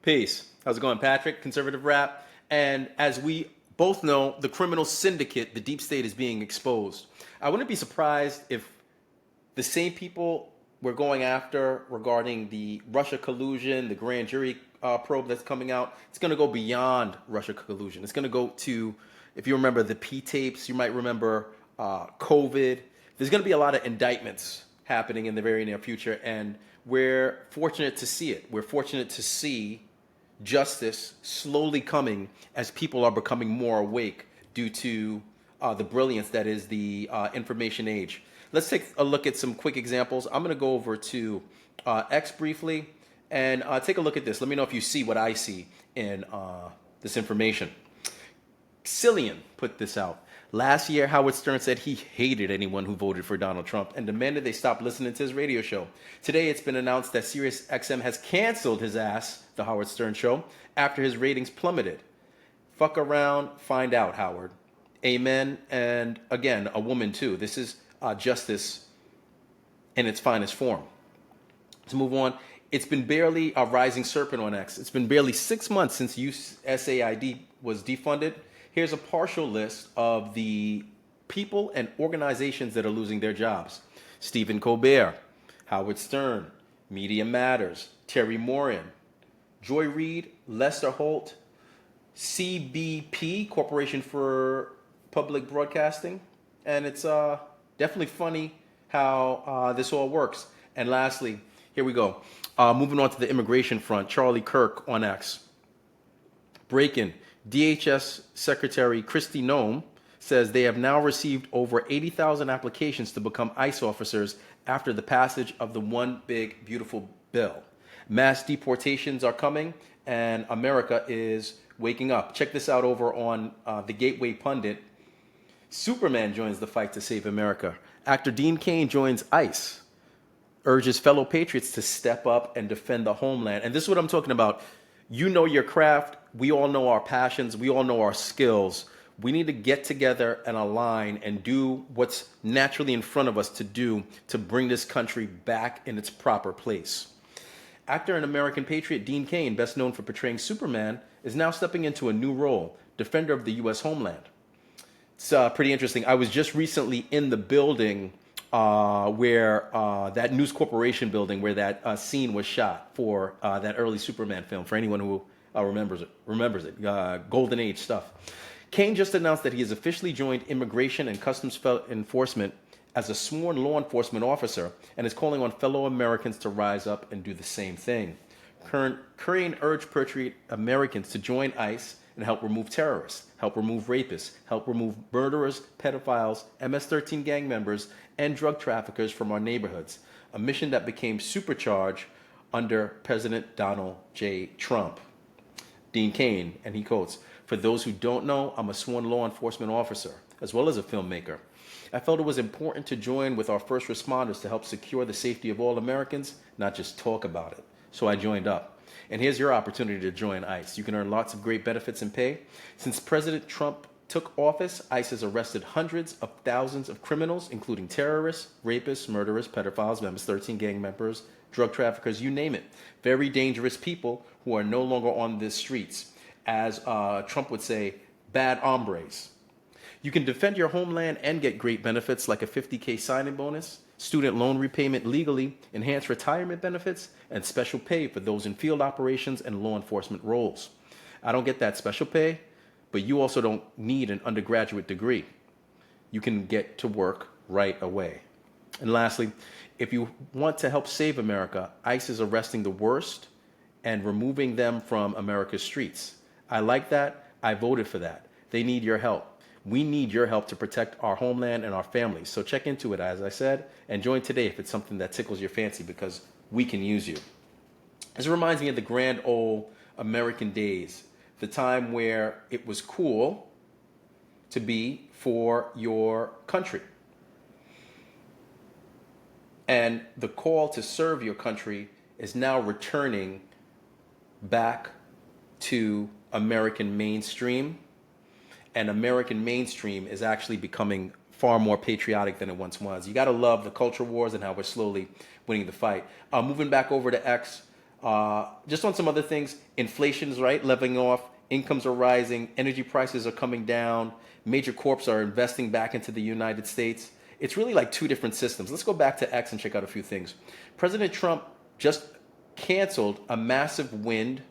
Peace. How's it going, Patrick? Conservative Rap. And as we both know, the criminal syndicate, the deep state, is being exposed. I wouldn't be surprised if the same people we're going after regarding the Russia collusion, the grand jury probe that's coming out, it's going to go beyond Russia collusion. It's going to go to, if you remember the P tapes, you might remember COVID. There's going to be a lot of indictments happening in the very near future, and we're fortunate to see it. We're fortunate to see justice slowly coming as people are becoming more awake due to the brilliance that is the information age. Let's take a look at some quick examples. I'm going to go over to X briefly and take a look at this. Let me know if you see what I see in this information. Cillian put this out. Last year, Howard Stern said he hated anyone who voted for Donald Trump and demanded they stop listening to his radio show. Today, it's been announced that SiriusXM has canceled his ass, The Howard Stern Show, after his ratings plummeted. Fuck around, find out, Howard. Amen. And again, a woman too. This is justice in its finest form. Let's move on. It's been barely a rising serpent on X. It's been barely 6 months since USAID was defunded. Here's a partial list of the people and organizations that are losing their jobs. Stephen Colbert, Howard Stern, Media Matters, Terry Moran, Joy Reid, Lester Holt, CBP, Corporation for Public Broadcasting. And it's definitely funny how this all works. And lastly, here we go. Moving on to the immigration front, Charlie Kirk on X. Breaking. DHS Secretary Kristi Noem says they have now received over 80,000 applications to become ICE officers after the passage of the One Big Beautiful Bill. Mass deportations are coming, and America is waking up. Check this out over on the Gateway Pundit. Superman joins the fight to save America. Actor Dean Cain joins ICE, urges fellow patriots to step up and defend the homeland. And this is what I'm talking about. You know your craft. We all know our passions. We all know our skills. We need to get together and align and do what's naturally in front of us to do to bring this country back in its proper place. Actor and American patriot Dean Cain, best known for portraying Superman, is now stepping into a new role, defender of the U.S. homeland. It's pretty interesting. I was just recently in the building where that News Corporation building where that scene was shot for that early Superman film, for anyone who remembers it, Golden Age stuff. Cain just announced that he has officially joined Immigration and Customs Enforcement as a sworn law enforcement officer and is calling on fellow Americans to rise up and do the same thing. Cain urged patriot Americans to join ICE and help remove terrorists, help remove rapists, help remove murderers, pedophiles, MS-13 gang members, and drug traffickers from our neighborhoods, a mission that became supercharged under President Donald J. Trump. Dean Cain, and he quotes, "For those who don't know, I'm a sworn law enforcement officer, as well as a filmmaker. I felt it was important to join with our first responders to help secure the safety of all Americans, not just talk about it. So I joined up. And here's your opportunity to join ICE. You can earn lots of great benefits and pay. Since President Trump took office, ICE has arrested hundreds of thousands of criminals, including terrorists, rapists, murderers, pedophiles, MS-13 gang members, drug traffickers, you name it. Very dangerous people who are no longer on the streets. As Trump would say, bad hombres. You can defend your homeland and get great benefits like a $50K signing bonus, student loan repayment legally, enhanced retirement benefits, and special pay for those in field operations and law enforcement roles. I don't get that special pay, but you also don't need an undergraduate degree. You can get to work right away. And lastly, if you want to help save America, ICE is arresting the worst and removing them from America's streets. I like that. I voted for that. They need your help. We need your help to protect our homeland and our families. So check into it, as I said, and join today if it's something that tickles your fancy, because we can use you. This reminds me of the grand old American days, the time where it was cool to be for your country. And the call to serve your country is now returning back to American mainstream. And American mainstream is actually becoming far more patriotic than it once was. You got to love the culture wars and how we're slowly winning the fight. Moving back over to X, Just on some other things, inflation's right, leveling off, incomes are rising, energy prices are coming down, major corps are investing back into the United States. It's really like two different systems. Let's go back to X and check out a few things. President Trump just canceled a massive wind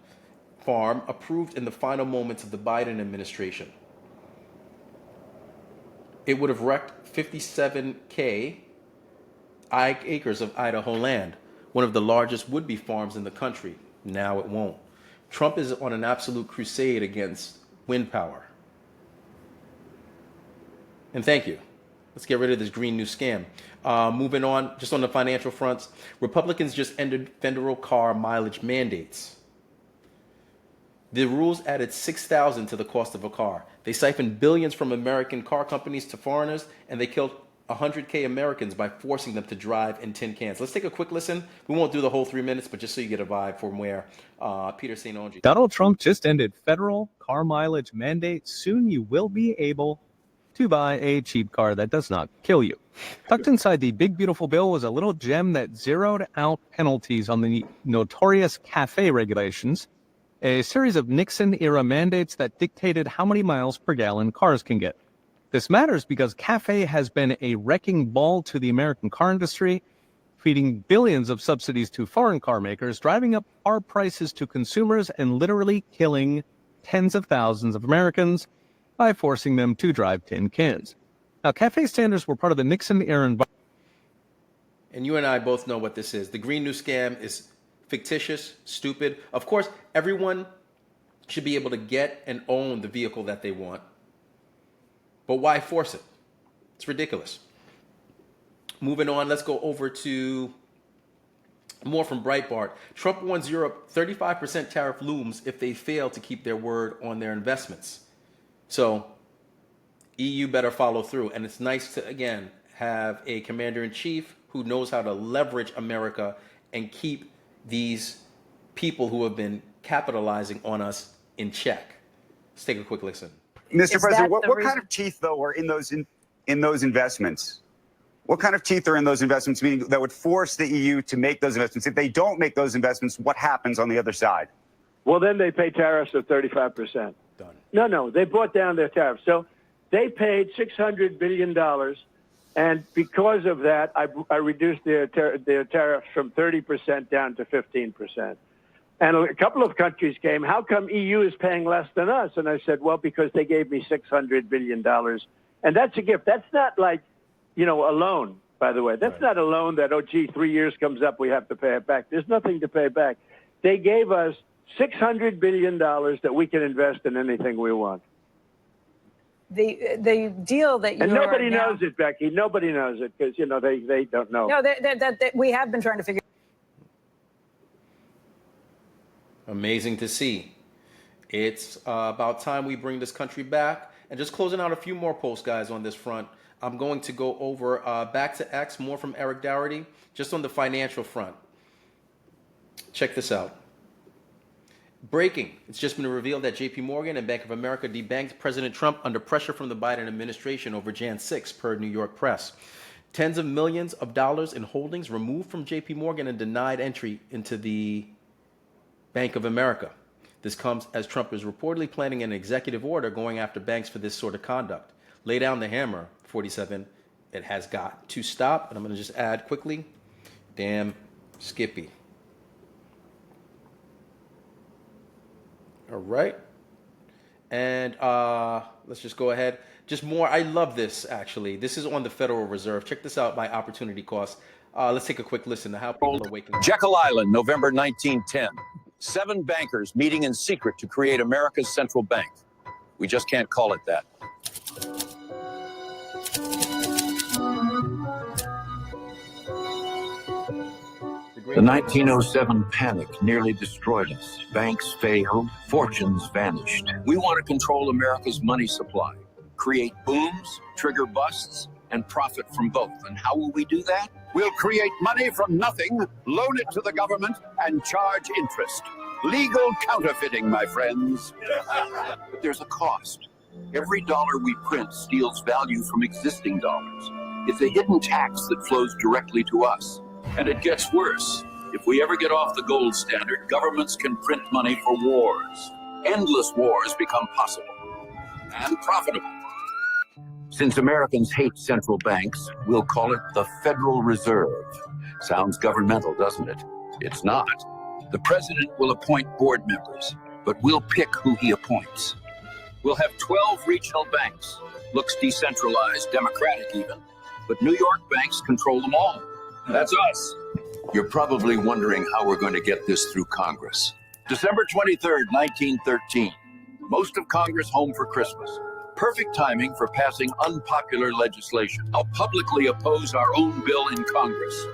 farm approved in the final moments of the Biden administration. It would have wrecked 57K acres of Idaho land, one of the largest would-be farms in the country. Now it won't. Trump is on an absolute crusade against wind power. And thank you. Let's get rid of this green new scam. Moving on, just on the financial fronts, Republicans just ended federal car mileage mandates. The rules added $6,000 to the cost of a car. They siphoned billions from American car companies to foreigners, and they killed 100K Americans by forcing them to drive in tin cans. Let's take a quick listen. We won't do the whole 3 minutes, but just so you get a vibe from where Peter St. Onge. Donald Trump just ended federal car mileage mandate. Soon you will be able to buy a cheap car that does not kill you. Tucked inside the big, beautiful bill was a little gem that zeroed out penalties on the notorious CAFE regulations, a series of Nixon-era mandates that dictated how many miles per gallon cars can get. This matters because CAFE has been a wrecking ball to the American car industry, feeding billions of subsidies to foreign car makers, driving up car prices to consumers, and literally killing tens of thousands of Americans by forcing them to drive tin cans. Now, CAFE standards were part of the Nixon-era. And you and I both know what this is. The Green New Scam is fictitious, stupid. Of course, everyone should be able to get and own the vehicle that they want. But why force it? It's ridiculous. Moving on, let's go over to more from Breitbart. Trump warns Europe 35% tariff looms if they fail to keep their word on their investments. So, EU better follow through. And it's nice to, again, have a commander-in-chief who knows how to leverage America and keep these people who have been capitalizing on us in check. Let's take a quick listen. Mr. President, what kind of teeth, though, are in those investments? What kind of teeth are in those investments, meaning that would force the EU to make those investments? If they don't make those investments, what happens on the other side? Well, then they pay tariffs of 35%. Done. No, they brought down their tariffs. So they paid $600 billion, and because of that, I reduced their tariffs from 30% down to 15%. And a couple of countries came, how come EU is paying less than us? And I said, well, because they gave me $600 billion. And that's a gift. That's not like, a loan, by the way. That's not a loan that, 3 years comes up, we have to pay it back. There's nothing to pay back. They gave us $600 billion that we can invest in anything we want. The deal that you and nobody knows it, Becky. Nobody knows it because, they don't know. No, we have been trying to figure. Amazing to see. It's about time we bring this country back. And just closing out a few more posts, guys, on this front. I'm going to go over back to X, more from Eric Dougherty, just on the financial front. Check this out. Breaking. It's just been revealed that JP Morgan and Bank of America debanked President Trump under pressure from the Biden administration over Jan 6, per New York press. Tens of millions of dollars in holdings removed from JP Morgan and denied entry into the Bank of America. This comes as Trump is reportedly planning an executive order going after banks for this sort of conduct. Lay down the hammer, 47. It has got to stop. And I'm going to just add quickly, damn Skippy. All right. And let's just go ahead. Just more. I love this, actually. This is on the Federal Reserve. Check this out by opportunity cost. Let's take a quick listen to how people are waking up. Jekyll Island, November 1910. 7 bankers meeting in secret to create America's central bank. We just can't call it that. The 1907 panic nearly destroyed us. Banks failed, fortunes vanished. We want to control America's money supply, create booms, trigger busts, and profit from both. And how will we do that? We'll create money from nothing, loan it to the government, and charge interest. Legal counterfeiting, my friends. But there's a cost. Every dollar we print steals value from existing dollars. It's a hidden tax that flows directly to us. And it gets worse. If we ever get off the gold standard, governments can print money for wars. Endless wars become possible and profitable. Since Americans hate central banks, we'll call it the Federal Reserve. Sounds governmental, doesn't it? It's not. The president will appoint board members, but we'll pick who he appoints. We'll have 12 regional banks. Looks decentralized, democratic even. But New York banks control them all. That's us. You're probably wondering how we're going to get this through Congress. December 23rd, 1913. Most of Congress home for Christmas. Perfect timing for passing unpopular legislation. I'll publicly oppose our own bill in Congress.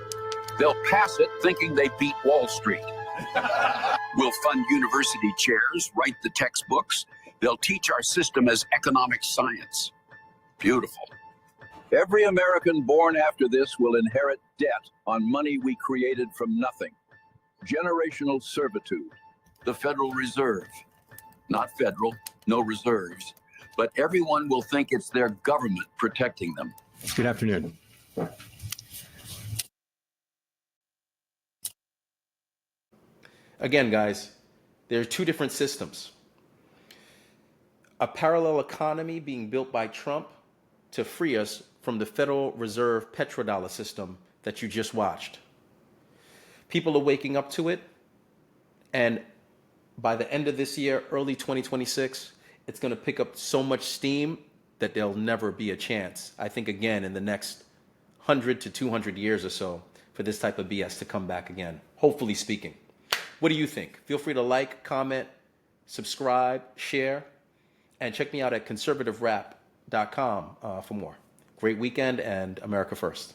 They'll pass it thinking they beat Wall Street. We'll fund university chairs, write the textbooks. They'll teach our system as economic science. Beautiful. Every American born after this will inherit debt on money we created from nothing. Generational servitude. The Federal Reserve. Not federal, no reserves. But everyone will think it's their government protecting them. Good afternoon. Again, guys, there are two different systems. A parallel economy being built by Trump to free us from the Federal Reserve petrodollar system that you just watched. People are waking up to it, and by the end of this year, early 2026, it's going to pick up so much steam that there'll never be a chance, I think, again, in the next 100 to 200 years or so, for this type of BS to come back again, hopefully speaking. What do you think? Feel free to like, comment, subscribe, share, and check me out at ConservativeRap.com for more. Great weekend, and America first.